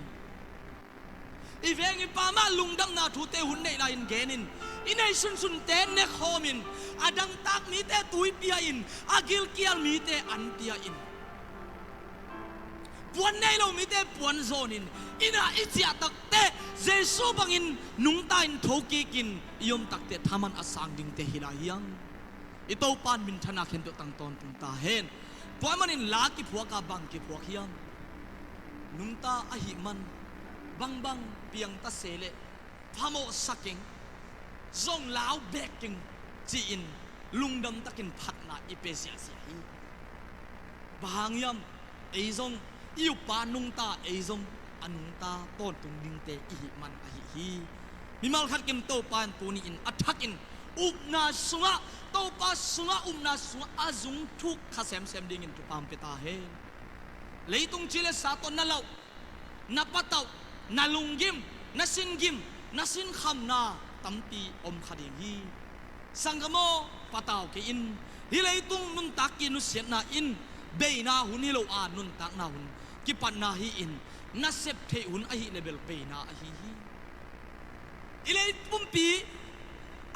อีเวงิปามาลุงดังนาทูเตหุนในลาอินเกนินอินไอสุนเตนเนคอมินอดังตักมีเตตุยปียอินอากิลเกียลมีเตอันเตียอินปวนในโลมีเตปวนโซนินอินาอิจิอาตักเตเจสุบังอินนุงตาอินโทกีกินยมตักเตทามันอสังดิ่งเตฮิลายังอิโตปานมินธนาเข็นตัวตังตอนตุงตาเฮนปวนมันอินลากิพัวกาบังกิพัวเฮียมนุงตาอหิมันบังเปียงตาเสเลพามโอสักเองจงลาวเบกกิงจีอินลุงดำตะกินพัดนาอิเปเซียเสียฮีบางยามไอจงอิวปานุงตาไอจงอนุงตาต้นตุงดิงเตอิหิมันอหิฮีมิมัลขัดกิมโตปานปูนีอินอัทักอินอุบนาสุงะโตปาสุงะอุบนาสุงะอาจุงทุกข้าเซมดิ่งอินตุปามเปตาเฮเลยตุงจิเลสาตอนนั่นเรานับปะเตานาลุงกิมนาสินกิมนาสินคำนาตั้มปีอมขดิงฮีสังกโมปะเตาเกอินฮิเลยตุงนุนตักกินุเสียนาอินเบยนาหุนฮิโลอานุนตักนาหุนกิปันนาฮีอินนาเซปเทหุนอหิเลเบลเบยนาอหิฮีฮิเลยปุ่มปี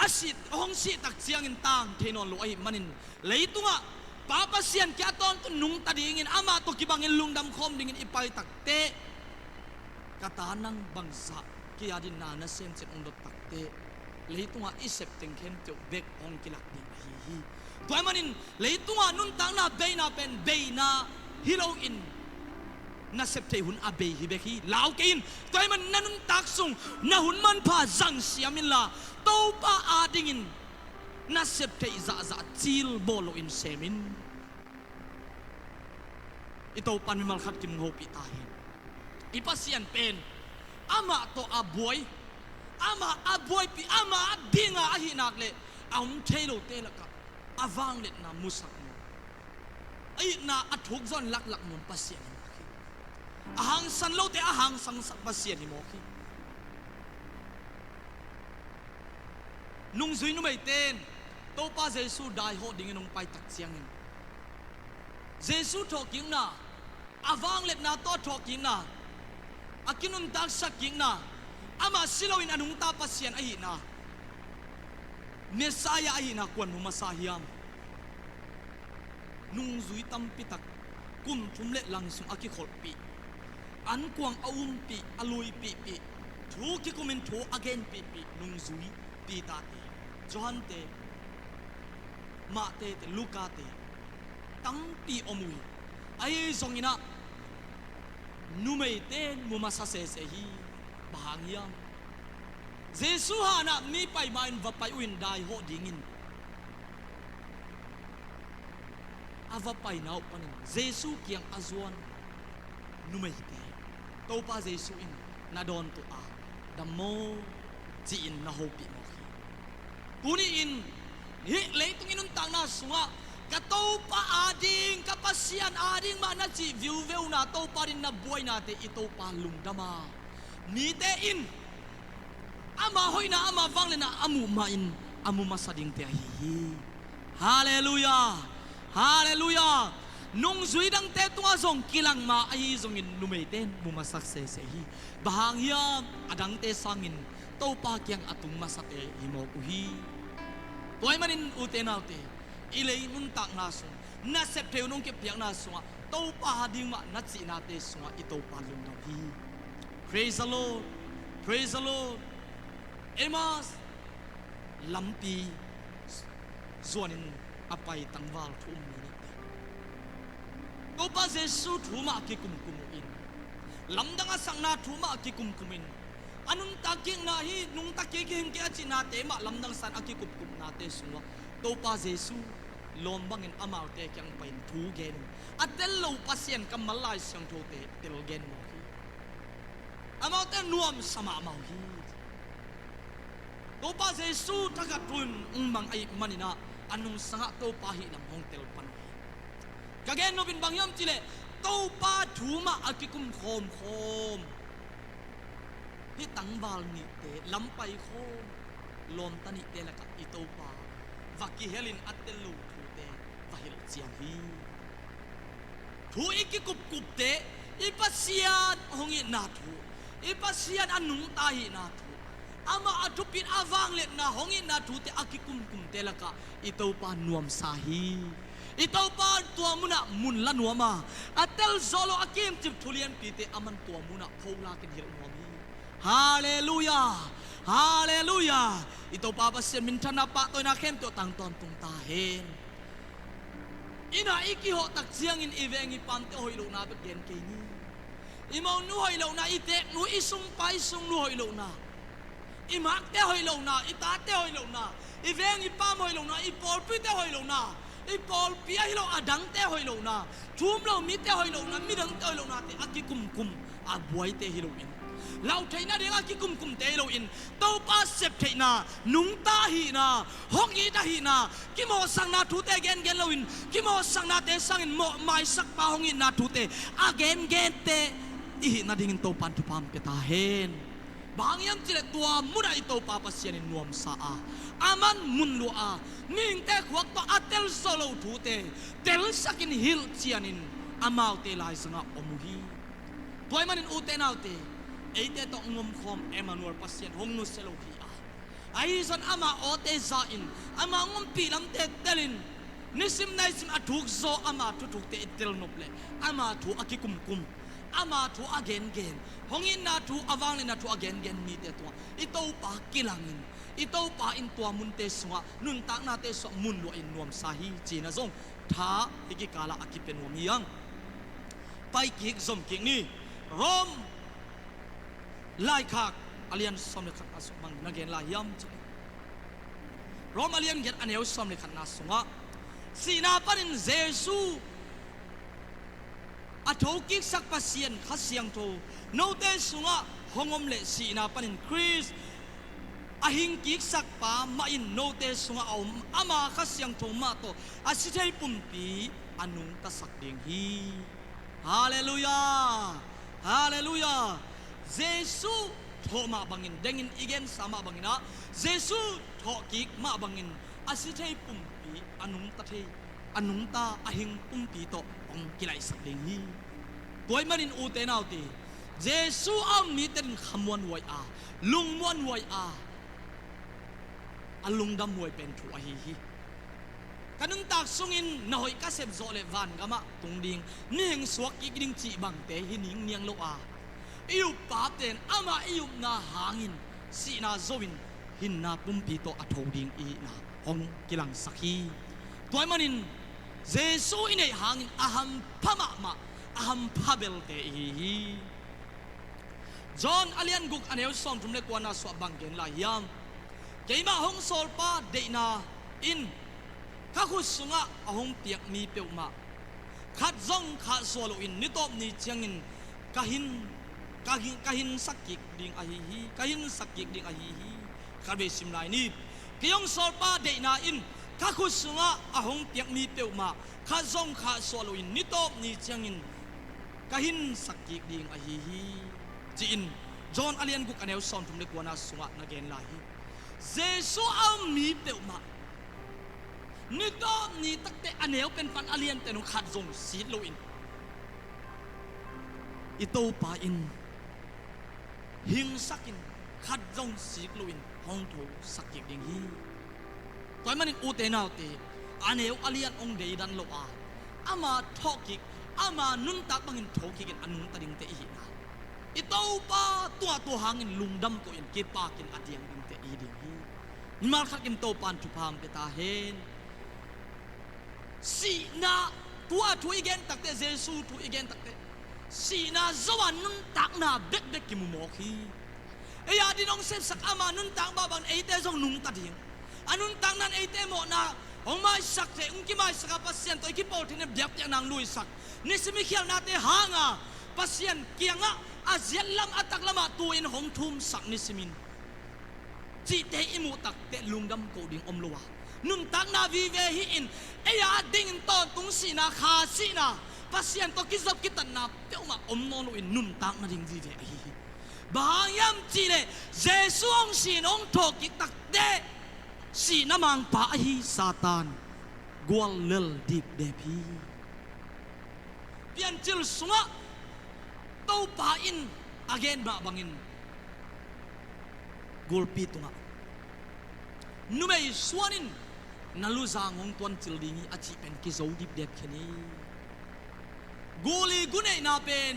อาศิตห้องศิตักเสียงอินตังเทนอนโลอหิมันินเลยตุงะป้าปะเสียนแกตอนตุนุงตัดดิ่งอินอามาตุกิบังอินลุงดำคมดิ่งอินอิไปตักเตกตานังบังสะกิยาดินนานาเซนเจองดตักเตเลยตุงะอิเซปติงเข็มเจ้าเบกองกิลักดิฮีตัวมันอินเลยตุงะนุนตังนาเบยนาเป็นเบยนาฮิโลอินนาเซปเทหุนอาเบยฮิเบกีลาวกินตัวมันนันุนตักซุงนาหุนมันพาจังเสียมินลาโตปาอาดิงินนาเซปเทจะจิลโบโลอินเซมินอิโตปันมิมัลขัดกิมโงปิตาเฮอิปัสยันเป็นอามาโตอาบวยปีอามาดิ่งอาหินักเลอาเทโลเตละกับอาวางเล็ดนามุสักไอ้นาอัทุกซอนลักมุนปัสยัน ahang san lo te ahang sang sak pasien ni mo ki nung zui nu mai ten to pa Jesu dai ho ding nong pai tak chiang in Jesu talking na avang let na to talking na akinun tak saking na ama silawin anung ta pasien ahi na Messiah ahi na kwan masahiam nung zui tam pitak kum thum le langsung aki khol pi an kuang aum pi alui pi pi thu ki kumin thu again pi pi nung zui pi ta te Johan te ma te Luka te tang pi omui ai zongina numei ten mumasa se hi bahangiam Jesu hana mi pai main va pai uin dai ho dingin ava pai nau panin Jesu kiang azuan numei te to pa Jesu in na don to a damo ji in na ho pi mo tuni in hi leitung inun tang na sunga kato pa ading kapasian ading mana chi view view na to pa rin na buhay na te ito pa lungdama ni te in ama hoy na ama vang na amu main amu masading te hi hallelujah hallelujah nung zuidang te tunga zong kilang ma ai zong in lumeiten mumasak se se hi bahangya adang te sangin to pa kyang atung masate himo ku hi toy manin utenaute ilei nun tak na sung na sep theu nung ke piang na sunga to pa ding ma na chi na te sunga ito pa lung na hi praise the Lord praise the Lord emas lampi zuanin apai tangwal thum ni to pa Jesu thuma ki kum in lamdanga sangna thuma ki kum in anun taking na hi nung taking ke achi na te ma lamdang san akikup na te sunga to pa Jesu lombang in amaw te kyang pain thu gen atel lo pasien kamalai sang tho te tel gen mo hi amaw te nuam sama amaw hi to pa Jesu tagatun mang ai manina anung sanga to pa hi nam hong tel pan kagen no bin bangyam chile to pa thuma akikum khom hi tangwal ni te lampai kho lom tani te la ka ito pa vaki helin atelu thu te vahil chiang hi thu ikikup te ipasian hongi na thu ipasian anung ta hi na thu ama atupin avang let na hongi na thu te akikum te la ka ito pa nuam sahi ito pa tua muna mun la nuama atel zolo akim tip thulian pi te aman tua muna phola kin hil nuami hallelujah hallelujah ito papasin minthana pa to na khem to tang ton tung ta hen ina iki ho tak chiang in ivengi pante hoilo na be gen ke ni imau nu hoilo na ite nu isung pai sung nu hoilo na imak te hoilo na ita te hoilo na ivengi pam hoilo na ipol pi te hoilo na ipol pi hilo adang te hoilo na thum lo mi te hoilo na mi dang te hoilo na te akikum abuai te hilo in lau thaina de ki kum te lo in to pa sep thaina nung ta hi na hong i ta hi na ki mo sang na thu te gen lo in ki mo sang na te sang in mo mai sak pa hong in na thu te again gen te i na ding to pan tu pam pe ta hen bang yam chile tua muna i to pa pasian in nuam sa a aman mun lu a ning te khwak to atel solo thu te tel sakin hil chianin amau te lai sanga omuhi toy manin u te nau te eite to ngom khom Emmanuel pasien hong nu selo hi a ai son ama ote za in ama ngom pi lam te telin nisim nai sim athuk zo ama thu thuk te tel nople ama thu akikum ama thu again hongin na thu awang na thu again ni te to ito pa kilangin ito pa in tua mun te sunga nun tak na te so mun lo in nuam sahi china zong tha hiki kala akipen nuam yang pai ki zom ki ni rom lai khak alian som le khat asumang nagen la yam chale rom alian get aneu som le khat na sunga sina panin Jesu athoki sak pasien khasiang tho no te sunga hongom le sina panin Chris ahing ki sak pa ma in no te sunga ama khasiang tho ma to asithei pumpi anung ta sak ding hi hallelujah ฮาเลลูยาเยซูโทมาบังอินเดงินอีเกนสามาบังอินะเยซูโทกิกมาบังอินอาศิเทปุ่มปีอนุมตะเทอนุมตาอหิงปุ่มปีโตองกิไลสักเลงฮีตัวมันอินอูเตนาวตีเยซูอามีเต็นขมวนไว้อาลุงมวนไว้อาลุงดำไว้เป็นถั่วฮีกันนึงตักสุงินนอยกาเซบโซเลวันกามะตุงดิงนี่เหงสวกอีกดิงจีบังเตหินิงเนียงโลอาอิยุปาเตนอามาอิยุนาหางินสีนาโซวินหินนาปุ่มปีโตอัทโดิงอีนาฮองกิลังสักฮีตัวมันอินเยซูอินเอหางินอาหัมพะมะมาอาหัมพะเบลเตฮีจอห์นอาเลียนกุกอันเอลซองทุมเลกวานาสวบังเกนลายามเกมาฮองโซลปาเดนาอินข้าคุสุงะอาหงเปียกมีเปียวมาขัดจงข้าสวลอินนิตบนิเชียงอินกะหินสักกิกดิ่งอาฮีกะหินสักกิกดิ่งอาฮีข้าเบสิมไลนี่กิยงโซลปาเดนาอินข้าคุสุงะอาหงเปียกมีเปียวมาขัดจงข้าสวลอินนิตบนิเชียงอินกะหินสักกิกดิ่งอาฮีจีอินจอห์นอาเลียนกุกอันเอลซอนทุมเลกวานาสุงะนักเกนลายเยซูอามีเปียวมานี่ก็นี่ตั้งแต่อันเดียวเป็นฟันอเลียนแต่หนูขาดจงสีโลอินอิโตปาอินหิงสักินขาดจงสีโลอินห้องโถสักเก็บดิ่งฮีตอนมันอูเตนาวเตอันเดียวอเลียนองเดียดันโลอามาทอกิกอามานุนตักบังอินทอกิกอันนุนตัดิงเตอีนะอิโตปาตัวหางินลุงดำก็อินเก็บปากินอัดยังดิ่งเตอีดิ่งฮีนี่มาขัดกินโตปานทุพามเปตาเฮนสีนาตัวทุยเกนตักเตเยซูทุยเกนตักเตสีนาจวันนุนตักนาเบ็กกิมุโมคีเอียดินองเซฟสักอามานุนตักบาบันเอเตจงนุงตัดยังอานุนตักนั้นเอเตโมนาองไม่สักเตอุงกิไม่สักปัสเซียนตัวกิปอที่เนี่ยเดียบยังนางลุยสักนิสมิเขียวนาเตหางาปัสเซียนเกียงะอาเซียนลำอัตักลำตัวอินหงทุมสักนิสมินจีเตอิมูตักเตลุงดำโกดิงอมลัวนุนตักนาวิเวหิอินเอียดิ่งตอนตุงสีนาขาสีนาปัสยันตกิจับกิตันนาเปียวมาอมโนนุอินนุนตักนาดิ่งวิเวหิบางยามจีเลเยซูองสีนองทอกิตักเดสีนามังปะหิซาตานกวลเลลดิบเดพีเปียนจิลสุงะเต้าปะอินอเกนบะบังอินกวลปีตุงะนุเมย์สวนินนัลูจางงตวนจิลดิงีอาชีเป็นกิโซดิบเด็บแค่นี้กูลีกุเนนาเป็น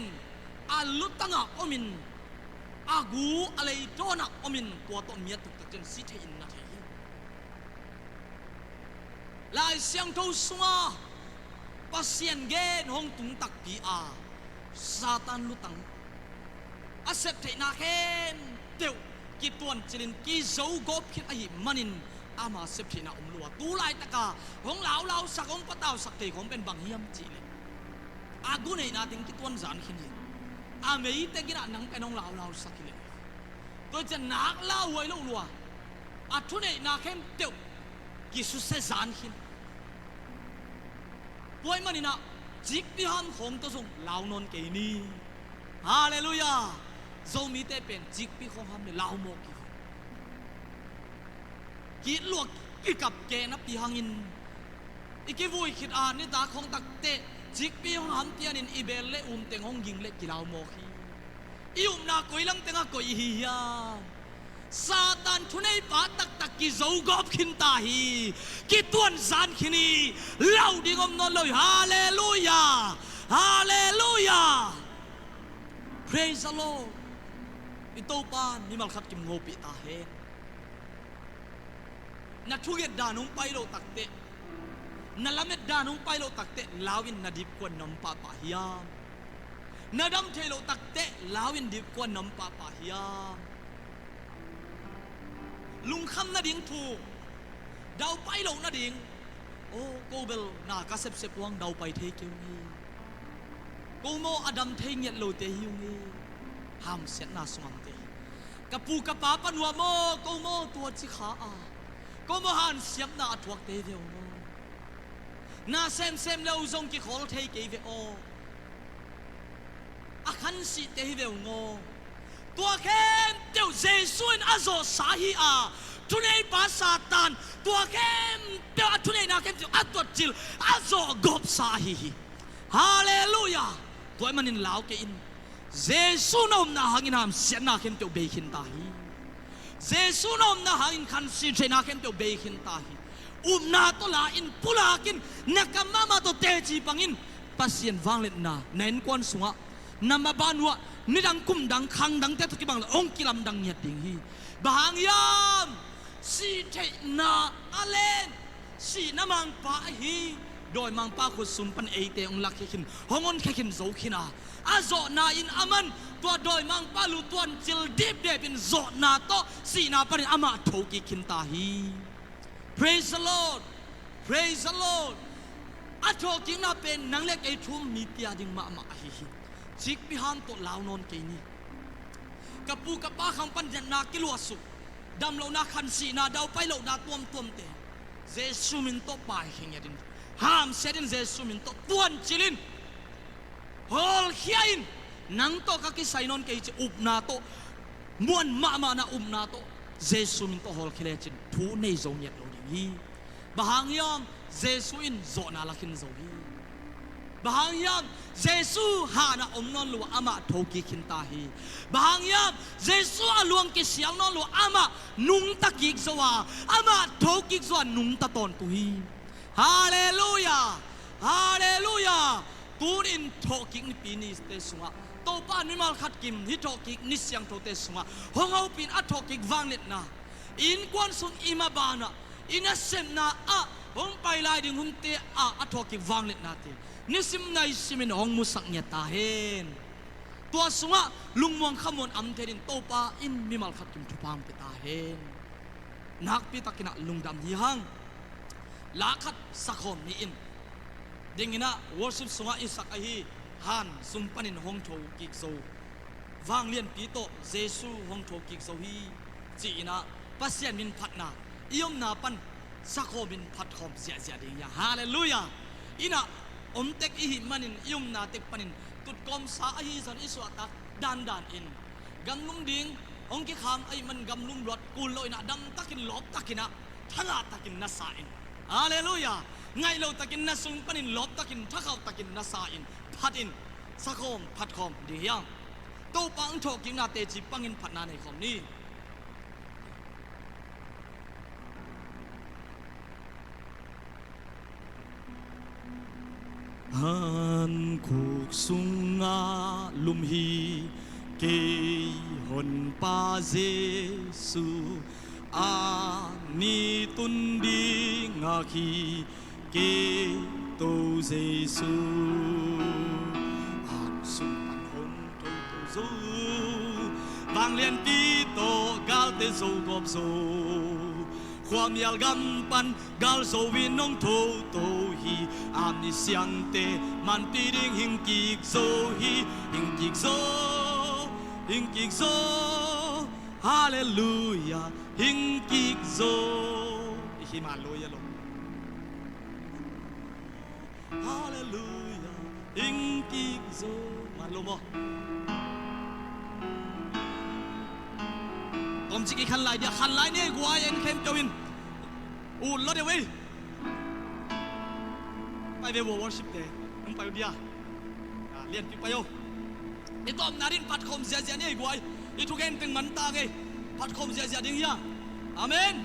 อาลุตังะอมินอากูอะไรโดนักอมินตัวต้นเมียตุกตะเจนสิเทอินนาเทฮีลายเสียงทูสวาปัสเซียนเกนหงตุงตักปีอาซาตานลุตังอาเซปเทนาเคนเดียวกิตวนจิลินกิโซกบคิดไอ้มันินอามาเสพตินาอมลัวตูไลตะกาของเราสักองปะเต้าสักเตของเป็นบางเฮียมจีเลยอากูเนี่ยนาติงกิตวนจานขินีอาเมย์เตกินานังเป็นของเราสักเลยตัวจะนักเล่าไว้ลูกลัวอาทุเนี่ยนาเข้มเตียวกิสุเสจานขินตัวมันนี่นะจิกที่หันของตัวส่งเหล่านนเกนีฮาเลลูยาโจมีเตเป็นจิกปีของฮัมเนี่ยลาวโมกิลวกกิกับเกนับปีหังอินอีกิวุยคิดอ่านนี่ตาของตักเตจิกปีของฮัมเตียนินอีเบลเล่เต็งห้องยิงเล็กกิลาวโมกีอีนากุยลังเต็งกุยฮิยาซาตานทุนไอปาตักกิโจกอบขินตาฮีกิตวนซานขินีเล่าดิงอมนนเลยฮาเลลูยาฮาเลลูยา Praise the Lord ito pa ni malkhat kim ngopi ta he na thuget danung pailo takte na lamet danung pailo takte lawin na dip ko nam pa pa hiya na dam thelo takte lawin dip ko nam pa pa hiya lung kham na ding thu daw pailo na ding o kobel na ka sep sep wang daw pai the keu ni ko mo adam thei nyet lo te hiu ni ham set na sumam te kapu kapapa nuwa mo ko mo tua chi kha a ko mo han siam na thuak te ve mo na sem lo zong ki khol thei ke ve o a ขันสิเตหิเวงโงตัวเข้มเจ้าเยซูนอาโซสาฮีอาทุเรศภาษาตันตัวเข้มเจ้าทุเรศนาเข้มเจ้าอัตวจิลอาโซกบสาฮีฮาเลลูยาตัวมันนินลาวเกอินเยซูนอมนาหังอินหามเสียนาเข้มเจ้าเบคินตาฮีเยซูนอมนาหังอินขันสิเจนาเข้มเจ้าเบคินตาฮีนาตัวลาอินปุลากินนักมามาตัวเตจีปังอินปัสยันวังเล็ดนาเน้นกวนสุงะนามาบานวะนี่ดังกุมดังคังดังเตตุกิบังละองกิลำดังเงียดดิงฮีบางยามสีเทนาอาเลนสีน้ำมังปะฮีโดยมังปะขุดสุนปันเอเตองลักขินหงอนแค่ขินโซขินาอาโซนาอินอามันตัวโดยมังปะลุตวนจิลดิบเดเป็นโซนาโตสีนาปันอามาโถกิขินตาฮี Praise the Lord Praise the Lord อาโถกินาเป็นนังเล็กไอทุ่มมีเตียดิงมาฮีจิกพิหามตัวลาวนอนเกนี่กับปูกับป้าคำปัญญานากิลวสุดำเรานาคันสีนาดาวไปเรานาตัวมเตเจสุมินโตไปเฮียดินห้ามเสดินเจสุมินโตตวนจิลินฮอลเฮียอินนังโตกักิไซนอนเกยจะอุบนาโตมวนมานาอุบนาโตเจสุมินโตฮอลเคเลจินทูในโซเนียโลดิฮีบางยามเจสุอินโซนาลักินโซฮีบางยามเยซูหานะอมนอนลัวอามาโทกิขินตาฮีบางยามเยซูอลวงกิเสียงนอนลัวอามานุงตะกิกสวาอามาโทกิกสวานุงตะตอนตุฮีฮาเลลูยาฮาเลลูยาตูรินโทกิกนิปีนิสเตสุงะโตปานิมัลขัดกิมฮิโทกิกนิสยังโทเตสุงะฮงเอาปินอัทโทกิกวังเล็ดนาอินกวนสุนอิมาบานะอินัสเซมนาอะฮงไปลายดิงหุนเตอะอัทโทกิกวังเล็ดนาเตนิสิมไงสิมินองมุสักเนียตาเฮนตัวสุงะลุงมองขมวนอัมเทรินโตปาอินมิมัลขัดกิมทุพามเปตาเฮนนักพิตักินะลุงดำฮีฮังลาขัดสักคมนี่อินดิงินะวอร์ชิปสุงะอิสักฮีฮันซุมปันินฮงโชกิกโซวางเลียนปีโตเจซูฮงโชกิกโซฮีจีนะปัสยันมินพัดนาอิยมนาปันสักคมินพัดคอมเสียดิงยาฮาเลลูยาอินะอมเต็กอิหิมันินยุมนาเต็กปันินตุดกอมสาอหิสันอิสวาตักดานอินกำลุงดิงองค์กิขามไอมันกำลุงรถกูลอยนะดังตักินลบตักินะทลาตักินนัสาอินฮาเลลูยาไงเราตักินนัสุงปันินลบตักินทักเขาตักินนัสาอินพัดอินสักคมพัดคอมดียังโตปังโถกินนาเตจิปังอินพัดนาในคอมนี้ฮันคุกสุงาลุมฮีเกยฮอนปาเจสุอานิตุนดีงาคีเกโตเจสุฮักสุปันฮงโตโตโซบางเลียนปีโตกาลเตโซกอบโซความยาวกำปันกาลโซวินน้องโตโตฮีอามิเสียงเตมันปีดิ่งหิงกิกโซฮีหิงกิกโซฮาเลลูยาหิงกิกโซฮิมาโลยาลงฮาเลลูยาหิงกิกโซมาโลโมผมจิกิขันไลเดียขันไลเนี่ยกว่ายังเข้มเจ้าวินอูดแล้วเดี๋ยวไปเวอร์วอร์ชิปเดย์มึงไปเดียเรียนไปโยไอ้ตอมนารินพัดคมเสียเนี่ยกว่าไอ้ทุกคนเป็นมันตาไงพัดคมเสียดิ่งยาอาเมน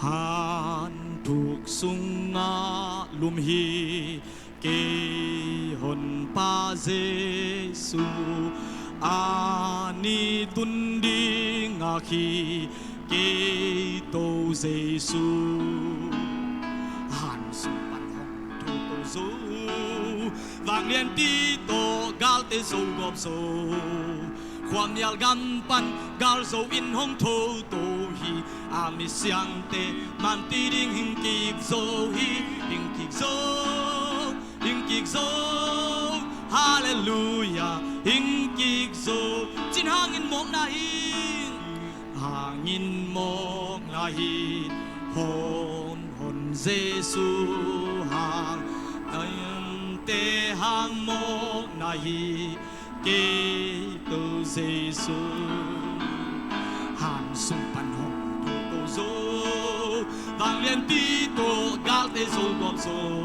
ฮันทุกสุงาลุมฮีเกฮอนปาเจสุอานิตุนดีงาคีเกโตเจสุฮันสุปันฮงโตโตโซวางเลียนปีโตกาลเตโซกอบโซความยาวกำปันกาลโซอินฮงโตโตฮีอามิเสียงเตมันตีดิ่งหิงกิกโซฮีหิงกิกโซฮาเลลูยาหิงกิกโซจินหางินมองนาฮินหางินมองนาฮิฮอน Giêsu hàng tận te hàng một này Kitô Giêsu hàng sung pan hồng thu tô dô vang liên ti tô gal te dô gom dô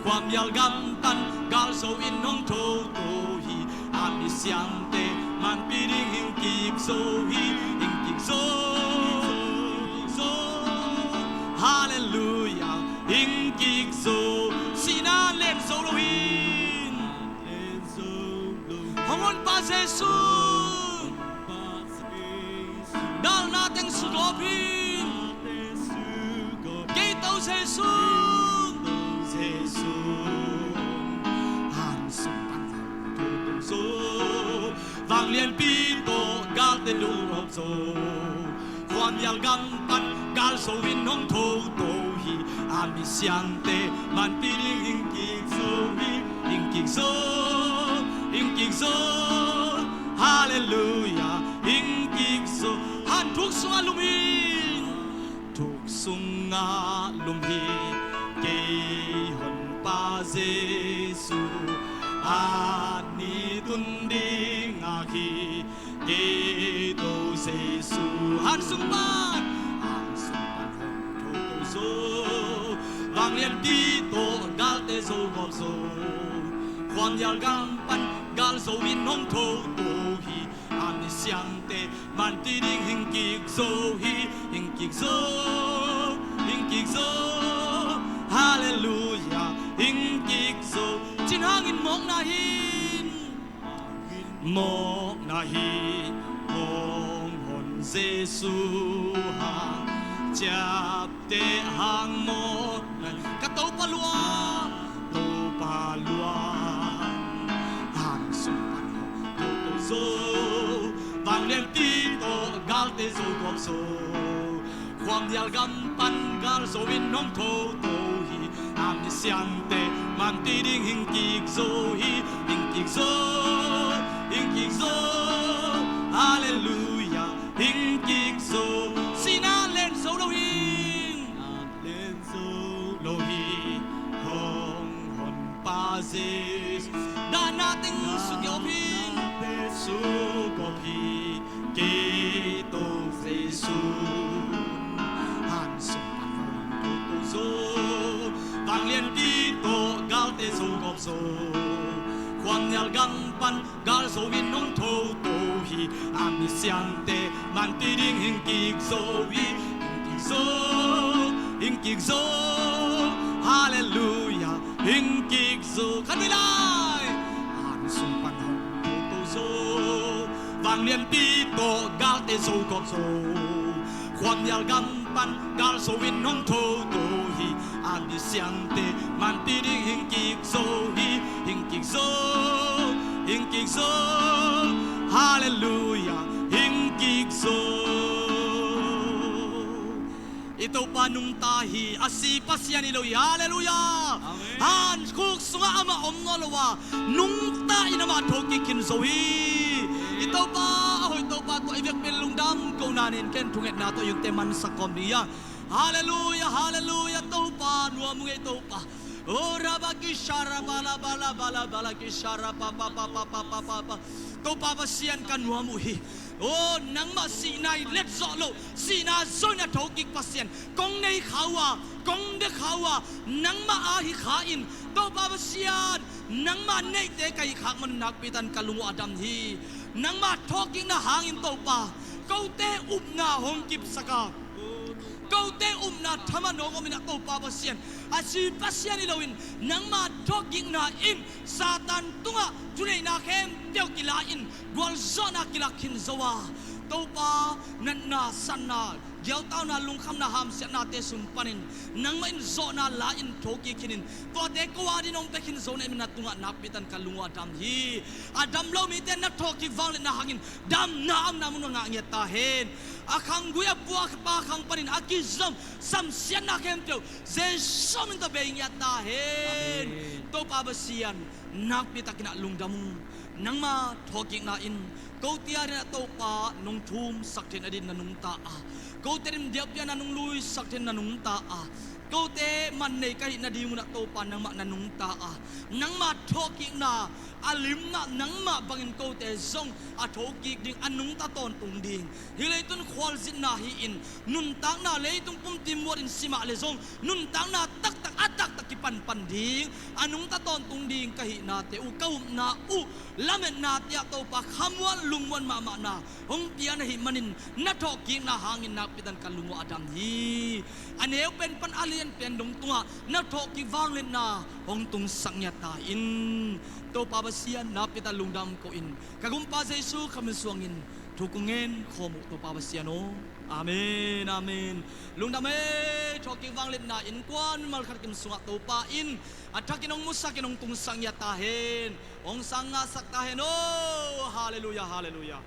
ความยาวกำตันกาลโซอินน้องโทโตฮีอามิเสียงเตมันปีดิงหิงกิกโซฮีหิงกิกโซฮาเลลูยาหิงกิกโซสีนาเลนโซโลฮินฮองอนปาเซซูดาลนาเต็งสุโกพินเกโตเซซูvang liên pi to gal te lu rop soความยาวกำปันกาลโซวินน้องโทโตฮีอามิเสียงเตมันปีดิงหิงกิกโซฮีหิงกิกโซหิงกิกโซฮาเลลูยาหิงกิกโซหันทุกสุงลุมฮีทุกสุงลุมฮีเกหอนปาเจซูani tunding aki Kitô Giêsu han sung pan hong thô so vang liên ti to gal te so gom so ความยาวกำปันกาลโซวินน้องโทโตฮีอามิเสียงเตมันตีดิงหิงกิกโซฮีหิงกิกโซหิงกิกโซฮาเลลูยาหิงกิกโซจินหางอินมอกนาหินมอกนาหินฮองหอนเจซูหางจับเตหางมอกกะโตปะลัวโตปะลัวหางสุปันโตโตโซบางเลี้ยงตีโตกาลเตโซกอบโซความยาวกำปันกาลโซวินน้องโทโตฮีอามิเสียงเตมันตีดิงหิงกิกโซฮีหิงกิกโซหิงกิกโซฮาเลลูยาหิงกิกโซสีนาเลนโซโลฮิงเลนโซโลฮิฮองหอนปาเซสดานาติงสุกโยพินสุกโพิเกโตเซซูหันสุปันโตโตโซบางเลียนตีโตกาลเตโซกอบโซความยาวกำปันกาลโซวินน้องโทโตฮีอามิเสียงเตมันตีดิงหิงกิกโซฮีหิงกิกโซหิงกิกโซฮาเลลูยาหิงกิกโซขันไม่ได้หันสุปันโตโตโซบางเลียนตีโตกาลเตโซกอบโซความยาวกำปันกาลโซวินน้องโทโตฮีอามิเสียงเตมันตีดิงหิงกิกโซฮีหิงกิกโซหิงกิกโซฮาเลลูยาหิงกิกโซ ito pa nung tahi asipas yan iloy hallelujah han kuk sunga ama omnolowa nung ta inama thoki kinzohi ito pa to ibek pelungdam ko nanin ken tunget nato yung teman sa komniya hallelujah hallelujah to pa nuwa mo ito pa ora bagi shara bala bala bala bala ki shara pa pa pa pa pa pa pa to pa pasian kan nuwa mo hi oh nang ma sinai let zolo sina zona thokik pasien kong nei khawa kong de khawa nang ma ahi khain to pa pasian nang ma nei te kai khak man nak pitan kalungu adam hi nang ma thoking na hangin to pa kau te up na hong kip saka kau te na thama no ko mina to pa pasien asi pasien ilawin nang ma thoking na in satan tunga junai na khem teu kilain gwal zona kilakin zawa to pa nan na sanna gel tau na lungkham na ham se na te sum panin nang ma in zona la in thoki kinin to te ko adi nong pekin zona mina tunga napitan kalunga dam hi adam lo mi te na thoki wang na hangin dam na am na mun nga ngeta hen akhang guya buak pa khang panin akizam sam sian na kem teu ze som in to be ngeta hen to pa basian napita kina lungdam nang ma thoki na in ko tia na to pa nong thum sakten adin na nung ta a ko terim diap ya na nung lui sakten na nung ta a กูเตมันในกะหินาดีมุนักโตปานังมานันุงตาอานังมาทอกินาอาลิมนานังมาบังอินกูเตซงอาทอกิดิ่งอนุงตาตอนตุงดิ่งฮิเลตุนควอลซินนาฮีอินนุนตังนาเลตุงปุ่มติมวอดินสิมาเลซงนุนตังนาตักอัดตักกิปันปันดิ่งอนุงตาตอนตุงดิ่งกะหินาเตอุเก้านาอุลาเมนาเตียโตปาคำวันลุงวันมานาหงเตียนหิมันินนัทอกินาหางินนักปิดันกันลุงอดัมฮีอันเอวเป็นปันอาเลียนเป็นดงตัวนัทอกิวางเลนาหงตุงสังยตาอินโตปาบเสียนนับปิตาลุงดำโกอินกะกุมปาเซซูคำสวงอินทุกเงินขอมุโตปาบเสียโนอาเมนอาเมนลุงดำทอกิวางเลนาอินกวนมัลขัดกิมสวงโตปาอินอัฐกินองมุสกินองตุงสังยตาเฮนองสังอาสักตาเฮนโอฮาเลลูยาฮาเลลูยา